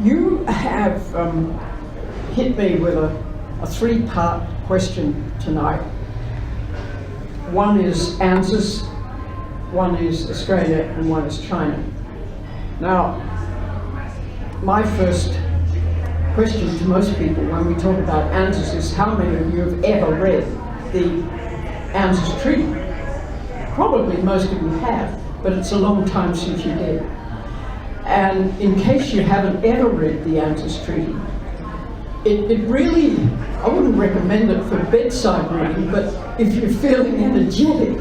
You have hit me with a three-part question tonight. One is ANZUS, one is Australia, and one is China. Now, my first question to most people when we talk about ANZUS is how many of you have ever read the ANZUS Treaty? Probably most of you have, but it's a long time since you did. And in case you haven't ever read the ANZUS Treaty, it really, I wouldn't recommend it for bedside reading, but if you're feeling energetic,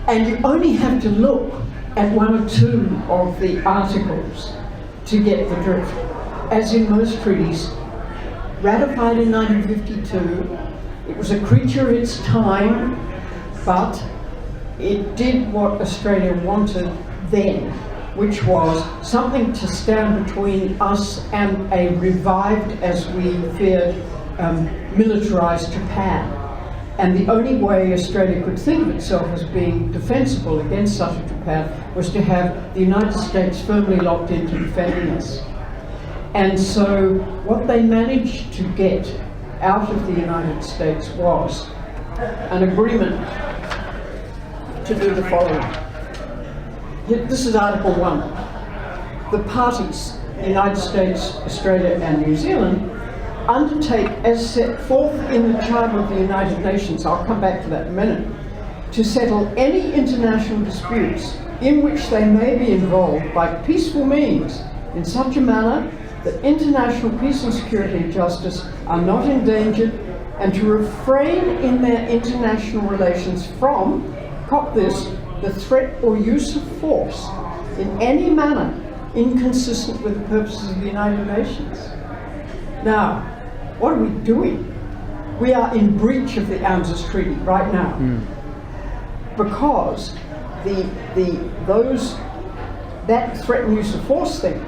and you only have to look at one or two of the articles to get the drift. As in most treaties, ratified in 1952, it was a creature of its time, but it did what Australia wanted then, which was something to stand between us and a revived, as we feared, militarized Japan. And the only way Australia could think of itself as being defensible against such a Japan was to have the United States firmly locked into defending us. And so what they managed to get out of the United States was an agreement to do the following. This is Article 1. The parties, the United States, Australia and New Zealand, undertake, as set forth in the Charter of the United Nations, I'll come back to that in a minute, to settle any international disputes in which they may be involved by peaceful means in such a manner that international peace and security and justice are not endangered, and to refrain in their international relations from, cop this, the threat or use of force in any manner inconsistent with the purposes of the United Nations. Now, what are we doing? We are in breach of the ANZUS Treaty right now, because that threat and use of force thing,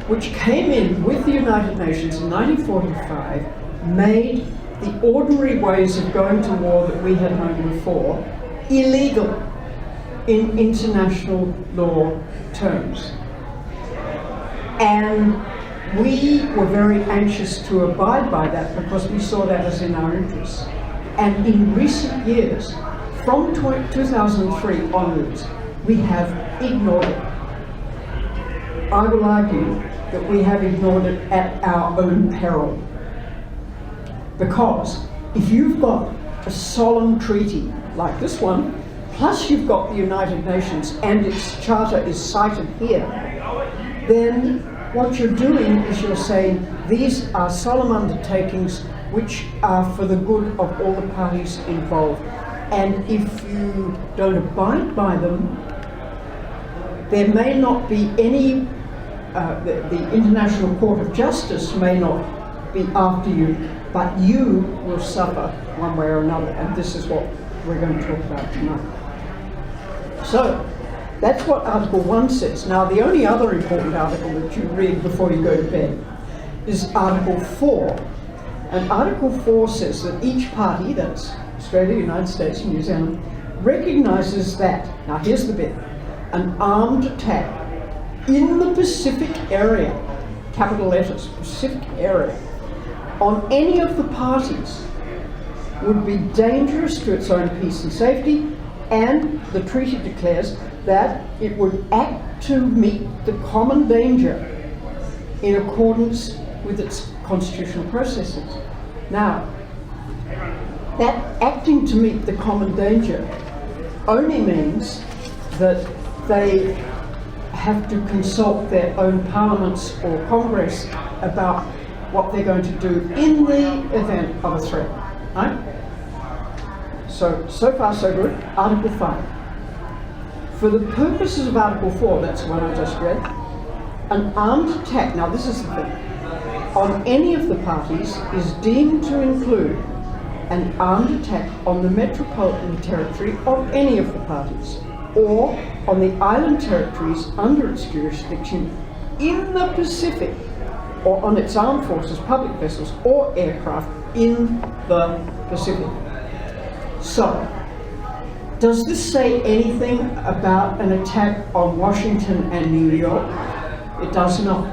which came in with the United Nations in 1945, made the ordinary ways of going to war that we had known before illegal in international law terms. And we were very anxious to abide by that because we saw that as in our interests. And in recent years, from 2003 onwards, we have ignored it. I will argue that we have ignored it at our own peril. Because if you've got a solemn treaty like this one, plus you've got the United Nations and its charter is cited here, then what you're doing is you're saying these are solemn undertakings which are for the good of all the parties involved. And if you don't abide by them, there may not be any, the International Court of Justice may not be after you, but you will suffer one way or another. And this is what we're going to talk about tonight. So, that's what Article 1 says. Now, the only other important article that you read before you go to bed is Article 4. And Article 4 says that each party, that's Australia, United States and New Zealand, recognises that, now here's the bit, an armed attack in the Pacific area, capital letters, Pacific area, on any of the parties would be dangerous to its own peace and safety, and the treaty declares that it would act to meet the common danger in accordance with its constitutional processes. Now, that acting to meet the common danger only means that they have to consult their own parliaments or Congress about what they're going to do in the event of a threat, right? So far so good. Article 5. For the purposes of Article 4, that's the one I just read, an armed attack, now this is the thing, on any of the parties is deemed to include an armed attack on the metropolitan territory of any of the parties, or on the island territories under its jurisdiction in the Pacific, or on its armed forces, public vessels, or aircraft in the Pacific. So, does this say anything about an attack on Washington and New York? It does not.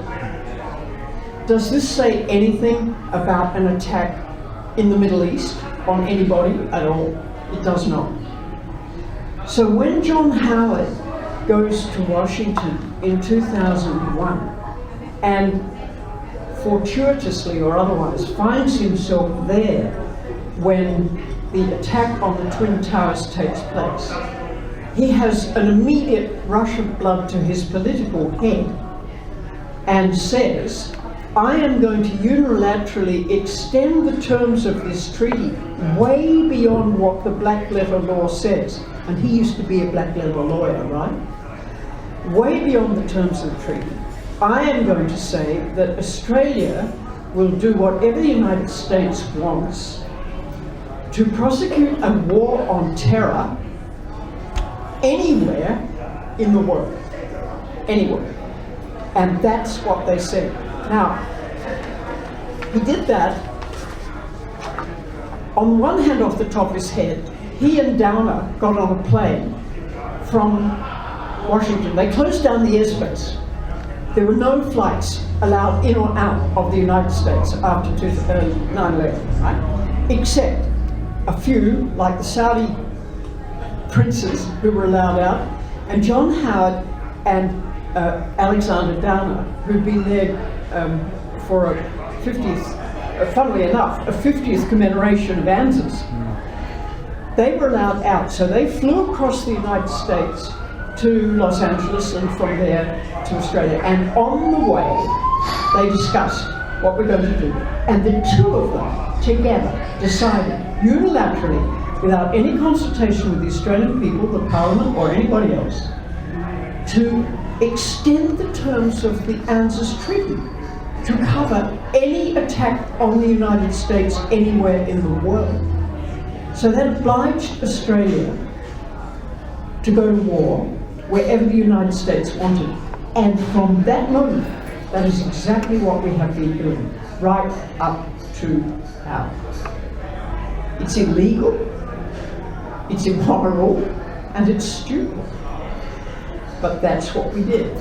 Does this say anything about an attack in the Middle East on anybody at all? It does not. So when John Howard goes to Washington in 2001 and fortuitously or otherwise finds himself there when the attack on the Twin Towers takes place, he has an immediate rush of blood to his political head and says, I am going to unilaterally extend the terms of this treaty way beyond what the black letter law says. And he used to be a black letter lawyer, right? Way beyond the terms of the treaty. I am going to say that Australia will do whatever the United States wants to prosecute a war on terror anywhere in the world. Anywhere. And that's what they said. Now, he did that on one hand off the top of his head. He and Downer got on a plane from Washington. They closed down the airspace. There were no flights allowed in or out of the United States after 9/11, right? Except a few, like the Saudi princes who were allowed out, and John Howard and Alexander Downer, who'd been there for a 50th, funnily enough, a 50th commemoration of ANZUS. They were allowed out, so they flew across the United States to Los Angeles and from there to Australia. And on the way, they discussed what we're going to do. And the two of them together decided unilaterally, without any consultation with the Australian people, the Parliament or anybody else, to extend the terms of the ANZUS Treaty to cover any attack on the United States anywhere in the world. So that obliged Australia to go to war wherever the United States wanted. And from that moment, that is exactly what we have been doing, right up to now. It's illegal, it's immoral, and it's stupid. But that's what we did.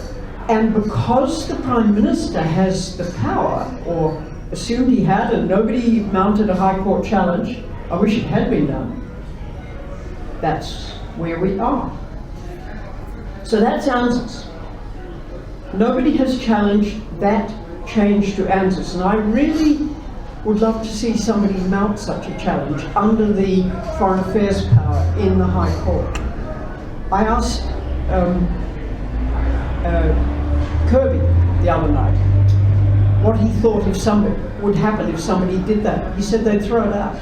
And because the Prime Minister has the power, or assumed he had, and nobody mounted a High Court challenge, I wish it had been done, that's where we are. So that's ANZUS. Nobody has challenged that change to ANZUS, and I really would love to see somebody mount such a challenge under the Foreign Affairs power in the High Court. I asked Kirby the other night what he thought if somebody would happen if somebody did that. He said they'd throw it out.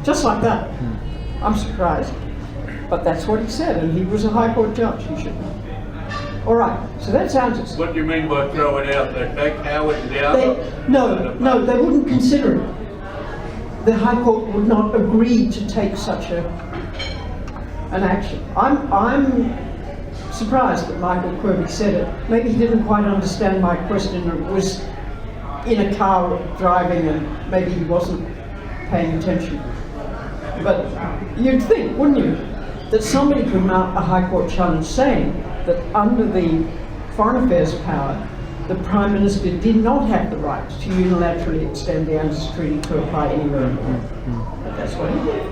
Just like that. I'm surprised. But that's what he said, and he was a High Court judge, he should know. All right, so that's ANZUS. What do you mean by throw it out? They take Howard and Downer? No, they wouldn't consider it. The High Court would not agree to take such an action. I'm surprised that Michael Kirby said it. Maybe he didn't quite understand my question, or was in a car driving and maybe he wasn't paying attention. But you'd think, wouldn't you, that somebody could mount a High Court challenge saying that under the Foreign Affairs power, the Prime Minister did not have the right to unilaterally extend the ANZUS Treaty to apply anywhere in the world. But that's what he did.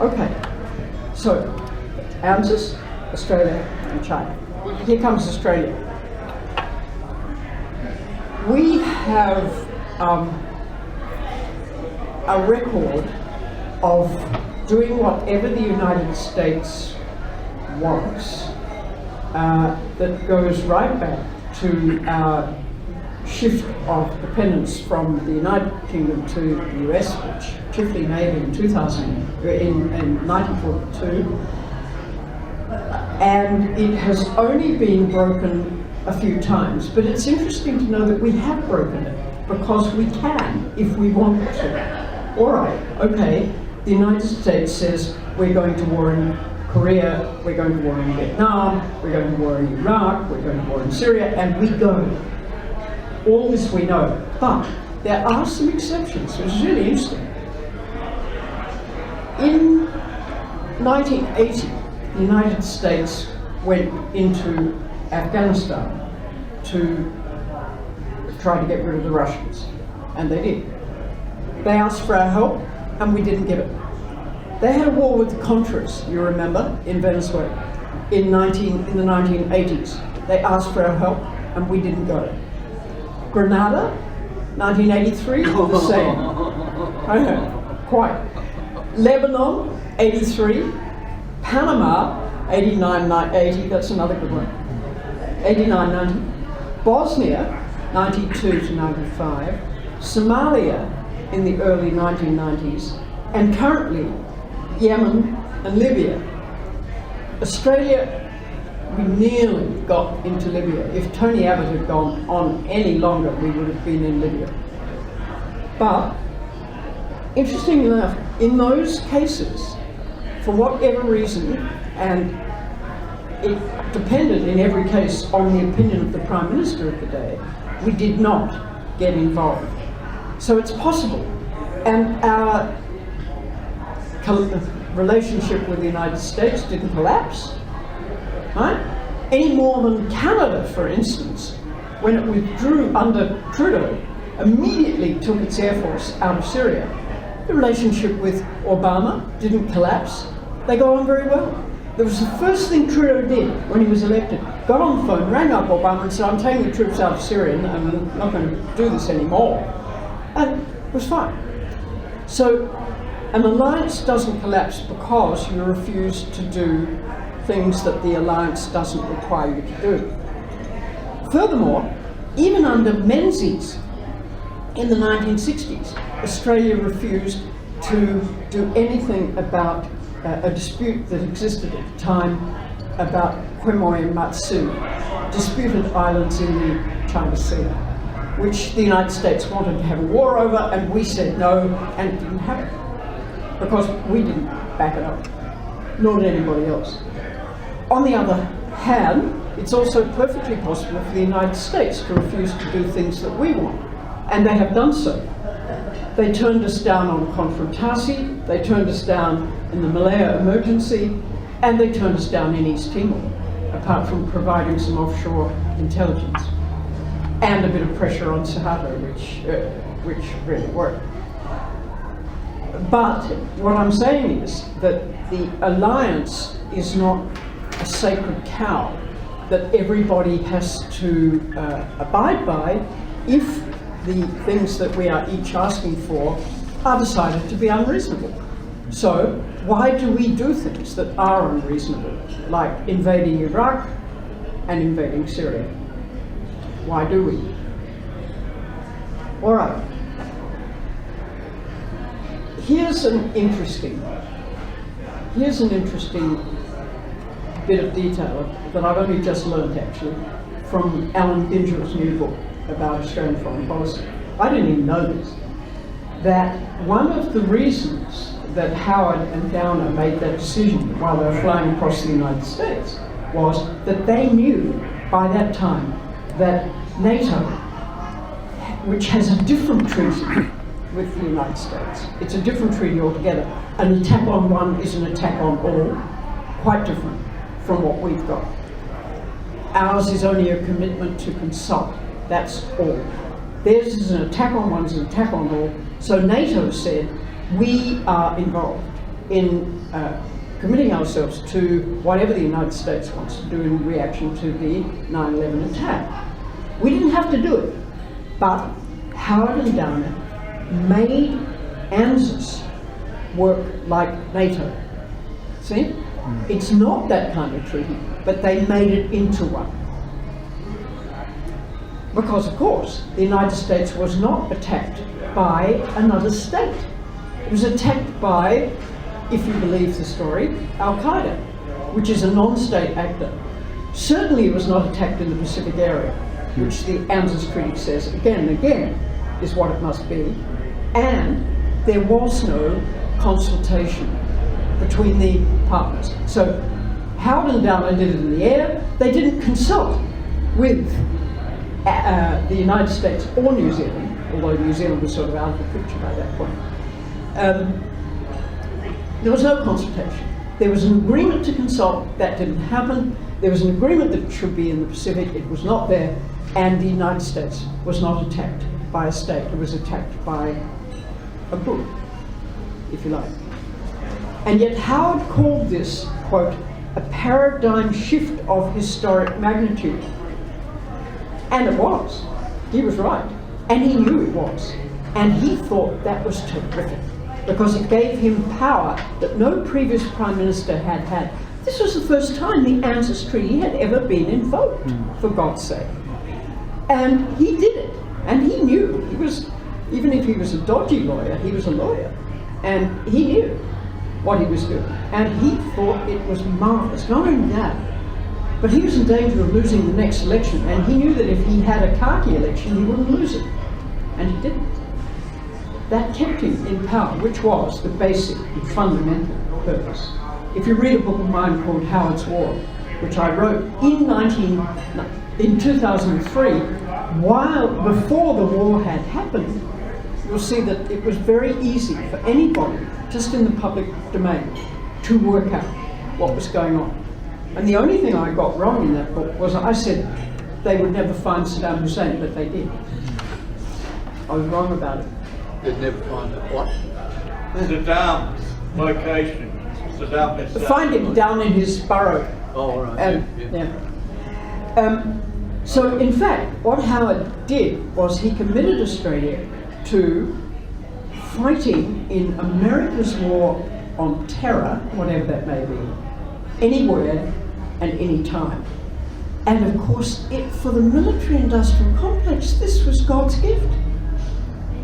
Okay, so ANZUS, Australia and China. Here comes Australia. We have a record of doing whatever the United States wants that goes right back to our shift of dependence from the United Kingdom to the US, which chiefly made in 1942. And it has only been broken a few times, but it's interesting to know that we have broken it because we can if we want to. All right, okay, the United States says we're going to war in Korea, we're going to war in Vietnam, we're going to war in Iraq, we're going to war in Syria, and we go. All this we know, but there are some exceptions, which is really interesting. In 1980, the United States went into Afghanistan to try to get rid of the Russians, and they did. They asked for our help, and we didn't give it. They had a war with the Contras, you remember, in Venezuela, in the 1980s. They asked for our help, and we didn't get it. Grenada, 1983, the same. I know, quite. Lebanon, 83. Panama, 89, 80, that's another good one. 89, 90. Bosnia, 92 to 95. Somalia in the early 1990s. And currently, Yemen and Libya. Australia, we nearly got into Libya. If Tony Abbott had gone on any longer, we would have been in Libya. But, interestingly enough, in those cases, for whatever reason, and it depended in every case on the opinion of the Prime Minister of the day, we did not get involved. So it's possible. And our relationship with the United States didn't collapse, right? Any more than Canada, for instance, when it withdrew under Trudeau, immediately took its air force out of Syria. The relationship with Obama didn't collapse. They go on very well. That was the first thing Trudeau did when he was elected. Got on the phone, rang up Obama and said, I'm taking the troops out of Syria and I'm not going to do this anymore. And it was fine. So an alliance doesn't collapse because you refuse to do things that the alliance doesn't require you to do. Furthermore, even under Menzies in the 1960s, Australia refused to do anything about a dispute that existed at the time about Quemoy and Matsu, disputed islands in the China Sea, which the United States wanted to have a war over, and we said no, and it didn't happen, because we didn't back it up, nor did anybody else. On the other hand, it's also perfectly possible for the United States to refuse to do things that we want, and they have done so. They turned us down on Confrontasi, they turned us down in the Malaya emergency, and they turned us down in East Timor, apart from providing some offshore intelligence and a bit of pressure on Suharto, which really worked. But what I'm saying is that the alliance is not a sacred cow that everybody has to abide by if the things that we are each asking for are decided to be unreasonable. So why do we do things that are unreasonable, like invading Iraq and invading Syria? Why do we? All right. Here's an interesting bit of detail that I've only just learned, actually, from Alan Bingel's new book about Australian foreign policy. I didn't even know this. That one of the reasons that Howard and Downer made that decision while they were flying across the United States was that they knew by that time that NATO, which has a different treaty with the United States, it's a different treaty altogether. An attack on one is an attack on all, quite different from what we've got. Ours is only a commitment to consult, that's all. Theirs is an attack on one, is an attack on all. So NATO said, we are involved in committing ourselves to whatever the United States wants to do in reaction to the 9/11 attack. We didn't have to do it, but Howard and Downer made ANZUS work like NATO. See? It's not that kind of treaty, but they made it into one. Because, of course, the United States was not attacked by another state. It was attacked by, if you believe the story, Al-Qaeda, which is a non-state actor. Certainly it was not attacked in the Pacific area, which the ANZUS Treaty says again and again is what it must be. And there was no consultation between the partners. So Howard and Downer did it in the air. They didn't consult with the United States or New Zealand, although New Zealand was sort of out of the picture by that point. There was no consultation. There was an agreement to consult, that didn't happen. There was an agreement that it should be in the Pacific, it was not there. And the United States was not attacked by a state, it was attacked by a group, if you like. And yet Howard called this, quote, a paradigm shift of historic magnitude. And it was. He was right. And he knew it was. And he thought that was terrific, because it gave him power that no previous Prime Minister had had. This was the first time the ANZUS Treaty had ever been invoked, for God's sake. And he did it. And he knew. He was, even if he was a dodgy lawyer, he was a lawyer. And he knew what he was doing. And he thought it was marvellous. Not only that, but he was in danger of losing the next election. And he knew that if he had a khaki election, he wouldn't lose it. And he didn't. That kept him in power, which was the basic and fundamental purpose. If you read a book of mine called Howard's War, which I wrote in 2003, before the war had happened, you'll see that it was very easy for anybody, just in the public domain, to work out what was going on. And the only thing I got wrong in that book was I said they would never find Saddam Hussein, but they did. I was wrong about it. They'd never find it. What? Saddam's location. Saddam is Find him down in his burrow. Oh, right. So in fact, what Howard did was he committed Australia to fighting in America's war on terror, whatever that may be, anywhere and any time. And of course, for the military-industrial complex, this was God's gift.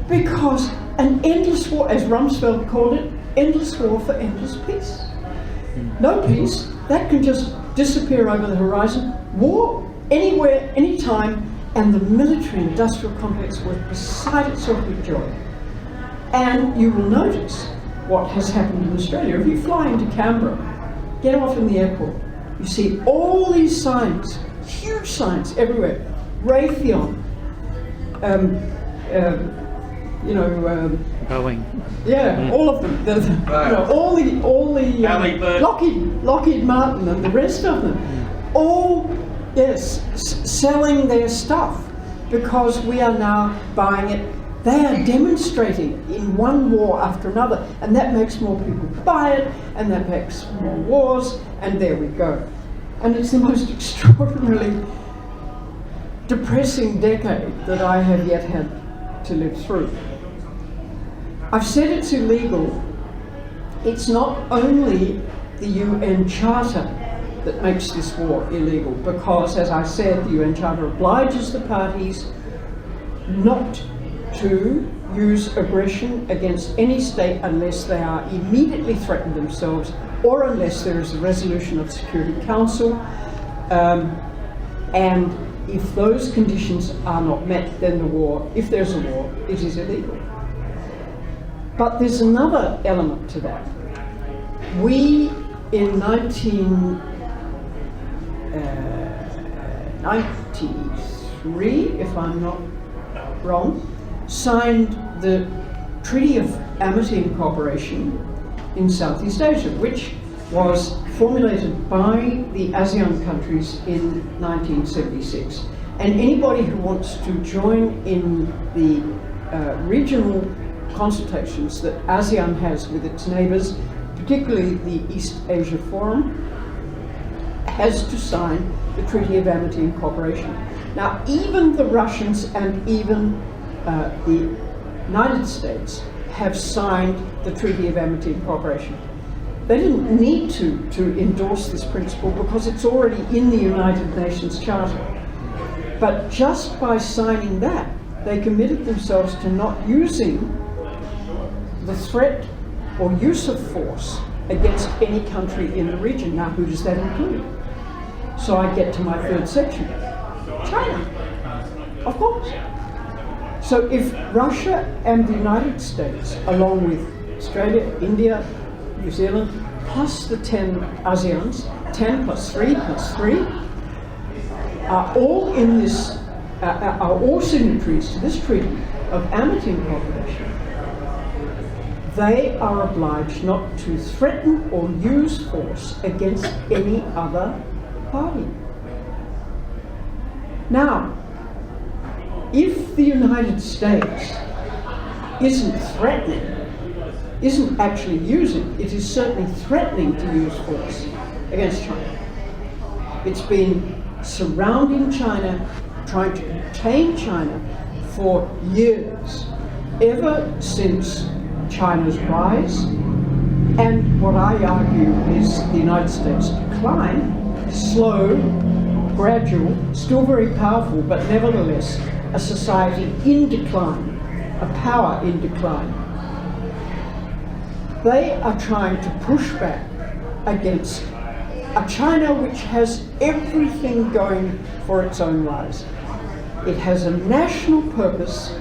Because an endless war, as Rumsfeld called it, endless war for endless peace. No peace, that can just disappear over the horizon. War, anywhere, anytime, and the military-industrial complex was beside itself with joy. And you will notice what has happened in Australia. If you fly into Canberra, get off in the airport, you see all these signs, huge signs everywhere. Raytheon, Boeing. Yeah, all of them. All the Lockheed Martin and the rest of them, all selling their stuff because we are now buying it. They are demonstrating in one war after another, and that makes more people buy it, and that makes more wars, and there we go. And it's the most extraordinarily depressing decade that I have yet had to live through. I've said it's illegal. It's not only the UN Charter that makes this war illegal, because, as I said, the UN Charter obliges the parties not to use aggression against any state unless they are immediately threatened themselves, or unless there is a resolution of the Security Council. And if those conditions are not met, then the war, if there's a war, it is illegal. But there's another element to that. We, in 1993, if I'm not wrong, signed the Treaty of Amity and Cooperation in Southeast Asia, which was formulated by the ASEAN countries in 1976. And anybody who wants to join in the regional consultations that ASEAN has with its neighbours, particularly the East Asia Forum, has to sign the Treaty of Amity and Cooperation. Now, even the Russians and even the United States have signed the Treaty of Amity and Cooperation. They didn't need to endorse this principle because it's already in the United Nations Charter. But just by signing that, they committed themselves to not using the threat or use of force against any country in the region. Now, who does that include? So I get to my third section. China, of course. So if Russia and the United States, along with Australia, India, New Zealand, plus the 10 ASEANs, 10 plus 3 plus 3, are all in this, are all signatories to this Treaty of Amity and Cooperation, they are obliged not to threaten or use force against any other party. Now, if the United States isn't threatening, isn't actually using, it is certainly threatening to use force against China. It's been surrounding China, trying to contain China for years, ever since China's rise, and what I argue is the United States' decline, slow, gradual, still very powerful, but nevertheless a society in decline, a power in decline. They are trying to push back against a China which has everything going for its own rise. It has a national purpose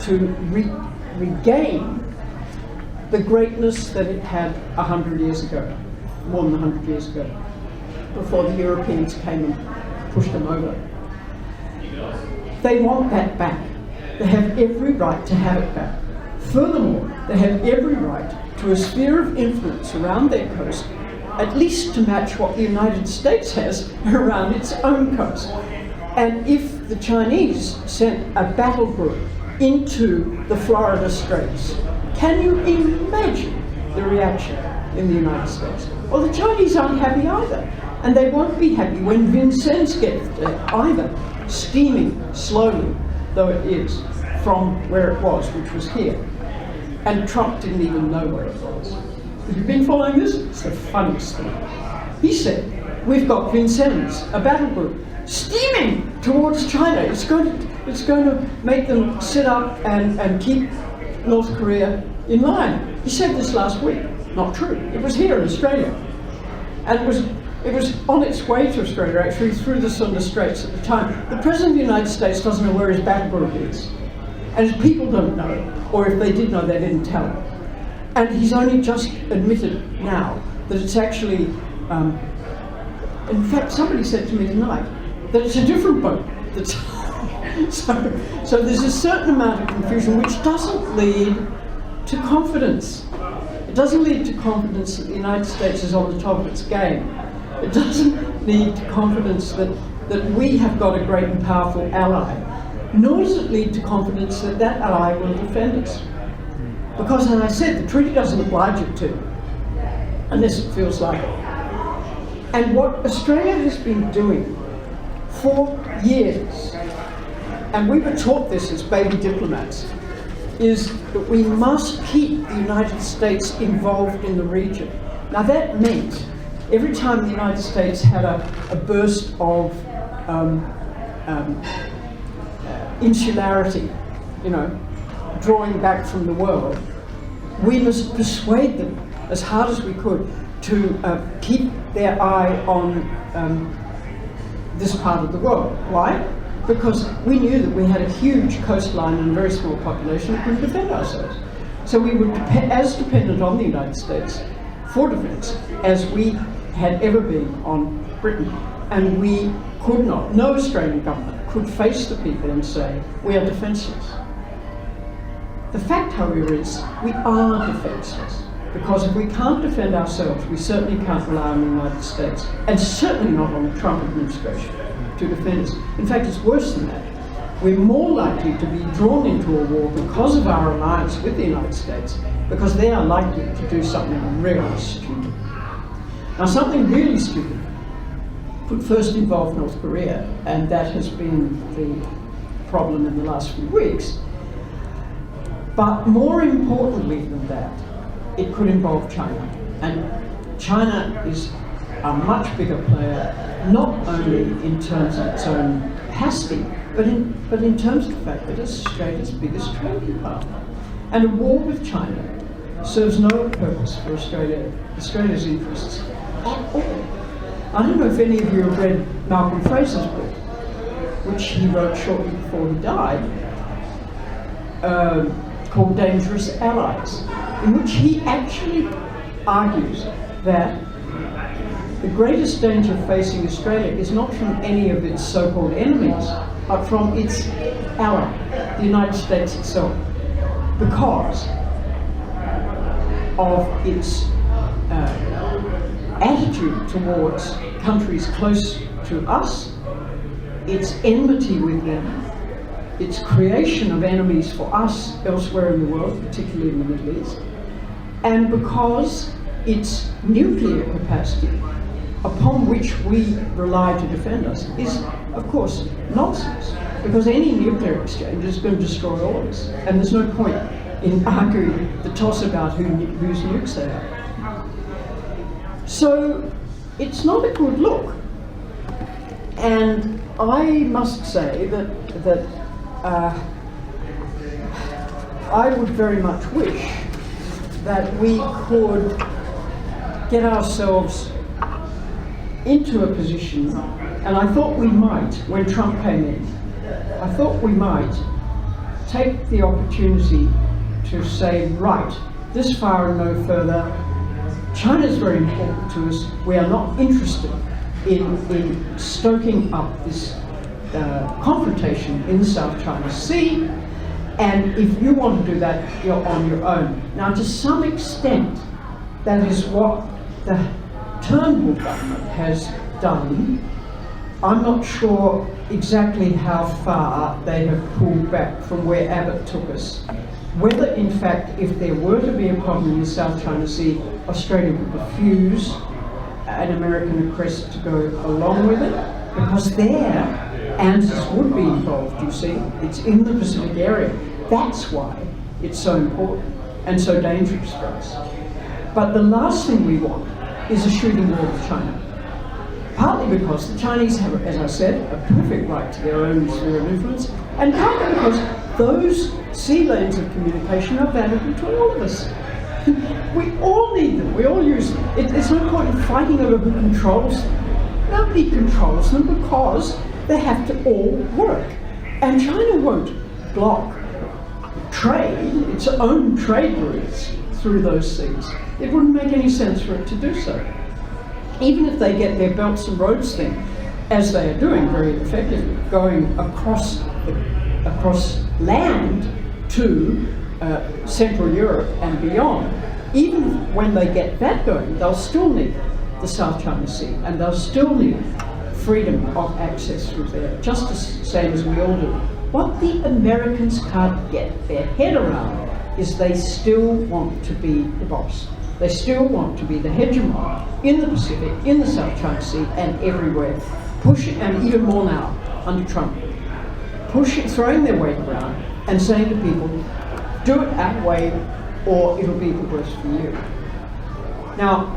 to regain the greatness that it had 100 years ago, more than 100 years ago, before the Europeans came and pushed them over. They want that back. They have every right to have it back. Furthermore, they have every right to a sphere of influence around their coast, at least to match what the United States has around its own coast. And if the Chinese sent a battle group into the Florida Straits, can you imagine the reaction in the United States? Well, the Chinese aren't happy either, and they won't be happy when Vincennes gets there either, steaming slowly, though it is, from where it was, which was here. And Trump didn't even know where it was. Have you been following this? It's the funniest thing. He said, we've got Vincennes, a battle group, steaming towards China. It's going to make them sit up and keep North Korea in line. He said this last week. Not true. It was here in Australia. And it was on its way to Australia, actually, through the Sunda Straits at the time. The President of the United States doesn't know where his battle group is. And his people don't know, or if they did know, they didn't tell him. And he's only just admitted now that it's actually, in fact, somebody said to me tonight that it's a different boat. That's so there's a certain amount of confusion which doesn't lead to confidence. It doesn't lead to confidence that the United States is on the top of its game. It doesn't lead to confidence that we have got a great and powerful ally. Nor does it lead to confidence that that ally will defend us. Because, as I said, the treaty doesn't oblige it to, unless it feels like it. And what Australia has been doing for years, and we were taught this as baby diplomats, is that we must keep the United States involved in the region. Now that meant every time the United States had a burst of insularity, drawing back from the world, we must persuade them as hard as we could to keep their eye on this part of the world. Why? Because we knew that we had a huge coastline and a very small population that couldn't defend ourselves. So we were as dependent on the United States for defence as we had ever been on Britain. And we could not, no Australian government could face the people and say, we are defenceless. The fact, however, is we are defenceless. Because if we can't defend ourselves, we certainly can't rely on the United States, and certainly not on the Trump administration to defend us. In fact, it's worse than that. We're more likely to be drawn into a war because of our alliance with the United States, because they are likely to do something really stupid. Now, something really stupid could first involve North Korea, and that has been the problem in the last few weeks. But more importantly than that, it could involve China. And China is a much bigger player, not only in terms of its own capacity, but in terms of the fact that it's Australia's biggest trading partner. And a war with China serves no purpose for Australia's interests at all. I don't know if any of you have read Malcolm Fraser's book, which he wrote shortly before he died, called Dangerous Allies, in which he actually argues that the greatest danger facing Australia is not from any of its so-called enemies, but from its ally, the United States itself, because of its attitude towards countries close to us, its enmity with them, its creation of enemies for us elsewhere in the world, particularly in the Middle East, and because its nuclear capacity, upon which we rely to defend us, is, of course, nonsense. Because any nuclear exchange is going to destroy all of us. And there's no point in arguing the toss about whose nukes they are. So it's not a good look. And I must say that I would very much wish that we could get ourselves into a position, and I thought we might when Trump came in, I thought we might take the opportunity to say, right, this far and no further. China's very important to us. We are not interested in stoking up this confrontation in the South China Sea, and if you want to do that, you're on your own. Now, to some extent, that is what the Turnbull government has done. I'm not sure exactly how far they have pulled back from where Abbott took us. Whether, in fact, if there were to be a problem in the South China Sea, Australia would refuse an American request to go along with it, because there, ANZUS would be involved, you see. It's in the Pacific area. That's why it's so important and so dangerous for us. But the last thing we want is a shooting war with China. Partly because the Chinese have, as I said, a perfect right to their own sphere of influence, and partly because those sea lanes of communication are valuable to all of us. We all need them, we all use them. There's no point in fighting over who controls them. Nobody controls them because they have to all work. And China won't block trade, its own trade routes through those seas. It wouldn't make any sense for it to do so. Even if they get their belts and roads thing, as they are doing very effectively, going across land to Central Europe and beyond, even when they get that going, they'll still need the South China Sea, and they'll still need freedom of access through there, just the same as we all do. What the Americans can't get their head around is they still want to be the boss. They still want to be the hegemon in the Pacific, in the South China Sea, and everywhere. Pushing, and even more now, under Trump, throwing their weight around and saying to people, do it our way or it'll be the worse for you. Now,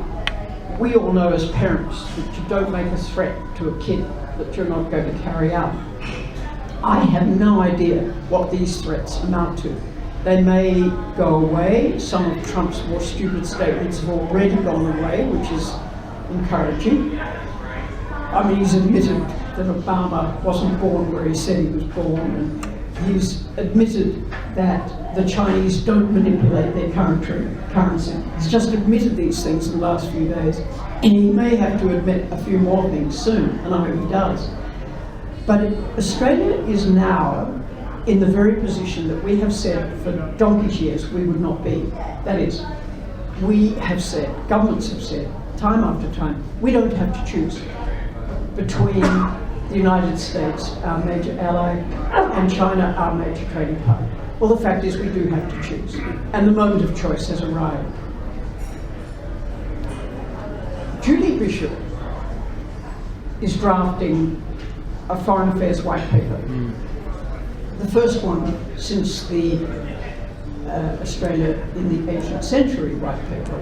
we all know as parents that you don't make a threat to a kid that you're not going to carry out. I have no idea what these threats amount to. They may go away. Some of Trump's more stupid statements have already gone away, which is encouraging. I mean, he's admitted that Obama wasn't born where he said he was born, and he's admitted that the Chinese don't manipulate their currency. He's just admitted these things in the last few days, and he may have to admit a few more things soon, and I hope he does. But Australia is now in the very position that we have said for donkey's years we would not be. That is, we have said, governments have said, time after time, we don't have to choose between the United States, our major ally, and China, our major trading partner. Well, the fact is we do have to choose, and the moment of choice has arrived. Julie Bishop is drafting a foreign affairs white paper. The first one since the Australia in the 18th Century white paper,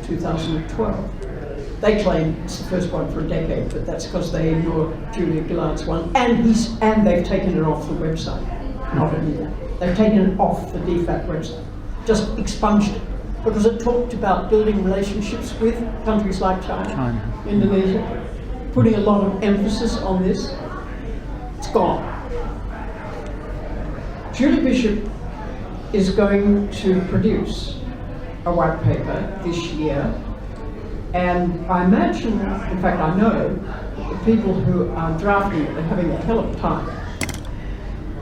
2012. They claim it's the first one for a decade, but that's because they ignore Julia Gillard's one, and they've taken it off the website. Not only that, they've taken it off the DFAT website, just expunged it, because it talked about building relationships with countries like China, Indonesia, putting a lot of emphasis on this. It's gone. Julie Bishop is going to produce a white paper this year, and I imagine, in fact I know, the people who are drafting it are having a hell of a time,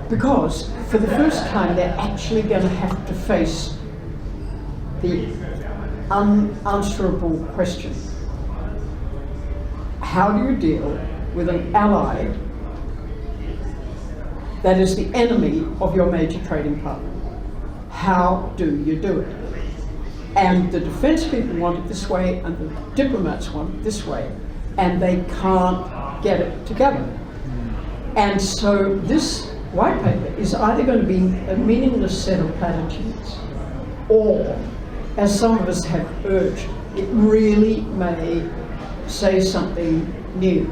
because for the first time they're actually going to have to face the unanswerable question. How do you deal with an ally that is the enemy of your major trading partner. How do you do it? And the defense people want it this way, and the diplomats want it this way, and they can't get it together. And so this white paper is either going to be a meaningless set of platitudes, or, as some of us have urged, it really may say something new.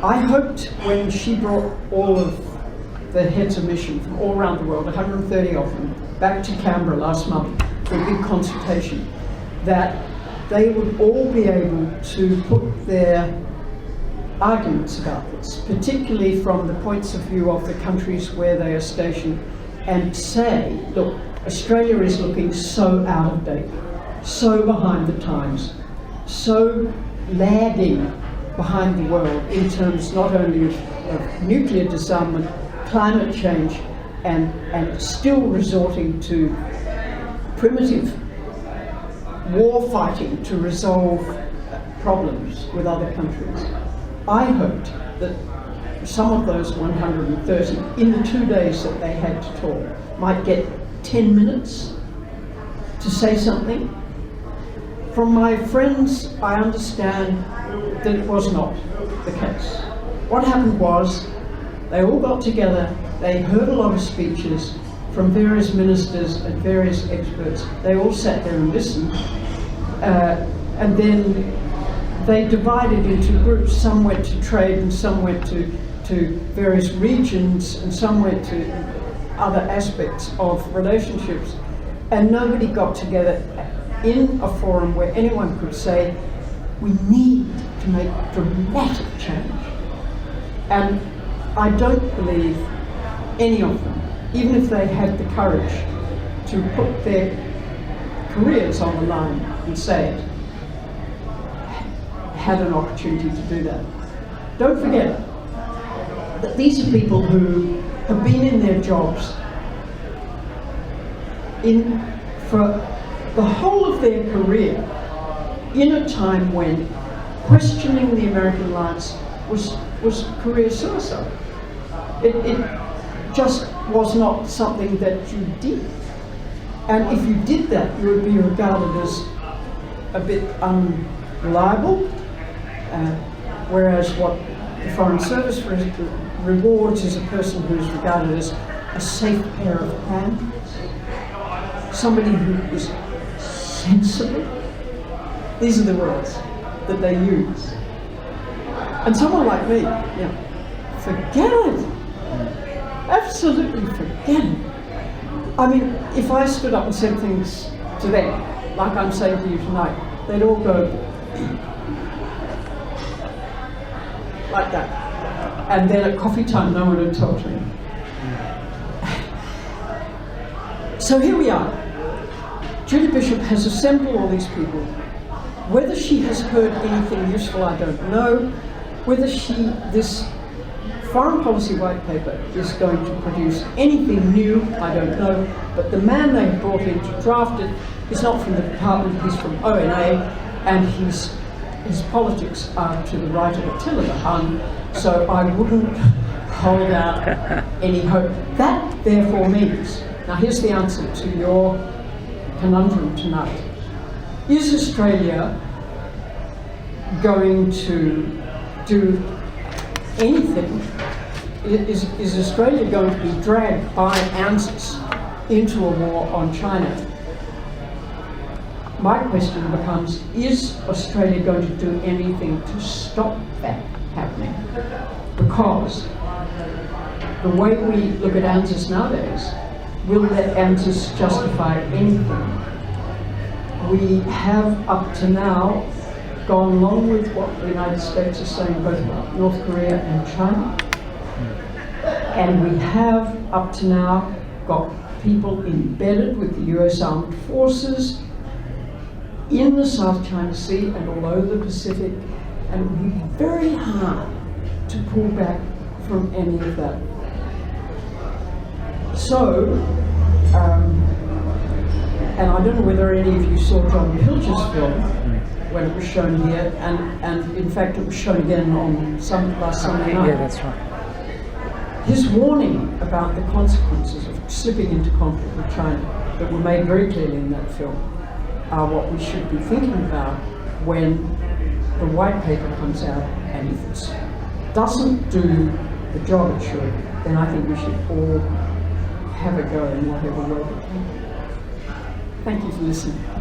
I hoped when she brought all of the heads of mission from all around the world, 130 of them, back to Canberra last month for a big consultation, that they would all be able to put their arguments about this, particularly from the points of view of the countries where they are stationed, and say, look, Australia is looking so out of date, so behind the times, so lagging behind the world in terms not only of nuclear disarmament, climate change, and still resorting to primitive war fighting to resolve problems with other countries. I hoped that some of those 130, in the 2 days that they had to talk, might get 10 minutes to say something. From my friends, I understand that it was not the case. What happened was, they all got together, they heard a lot of speeches from various ministers and various experts. They all sat there and listened, and then they divided into groups. Some went to trade, and some went to various regions, and some went to other aspects of relationships. And nobody got together in a forum where anyone could say, we need to make dramatic change. And I don't believe any of them, even if they had the courage to put their careers on the line and say it, had an opportunity to do that. Don't forget that these are people who have been in their jobs for the whole of their career, in a time when questioning the American alliance was career suicide. It just was not something that you did. And if you did that, you would be regarded as a bit unreliable, whereas what the Foreign Service rewards is a person who is regarded as a safe pair of hands, somebody who is sensible. These are the words that they use. And someone like me, forget it. Absolutely forget it. I mean, if I stood up and said things to them, like I'm saying to you tonight, they'd all go like that. And then at coffee time, no one would talk to me. So here we are. Julie Bishop has assembled all these people. Whether she has heard anything useful, I don't know. Whether this foreign policy white paper is going to produce anything new, I don't know. But the man they brought in to draft it is not from the department, he's from ONA, and his politics are to the right of Attila the Hun, so I wouldn't hold out any hope. That therefore means, now here's the answer to your conundrum tonight. Is Australia going to do anything? Is Australia going to be dragged by ANZUS into a war on China? My question becomes, is Australia going to do anything to stop that happening? Because the way we look at ANZUS nowadays, will that ANZUS justify anything? We have up to now gone along with what the United States is saying both about North Korea and China. And we have up to now got people embedded with the US Armed Forces in the South China Sea and all over the Pacific, and it would be very hard to pull back from any of that. So, and I don't know whether any of you saw John Pilger's film when it was shown here, and in fact it was shown again on last Sunday night. Yeah, that's right. his warning about the consequences of slipping into conflict with China that were made very clearly in that film are what we should be thinking about when the white paper comes out, and if it doesn't do the job it should, then I think we should all have a go in whatever way we can. Thank you for listening.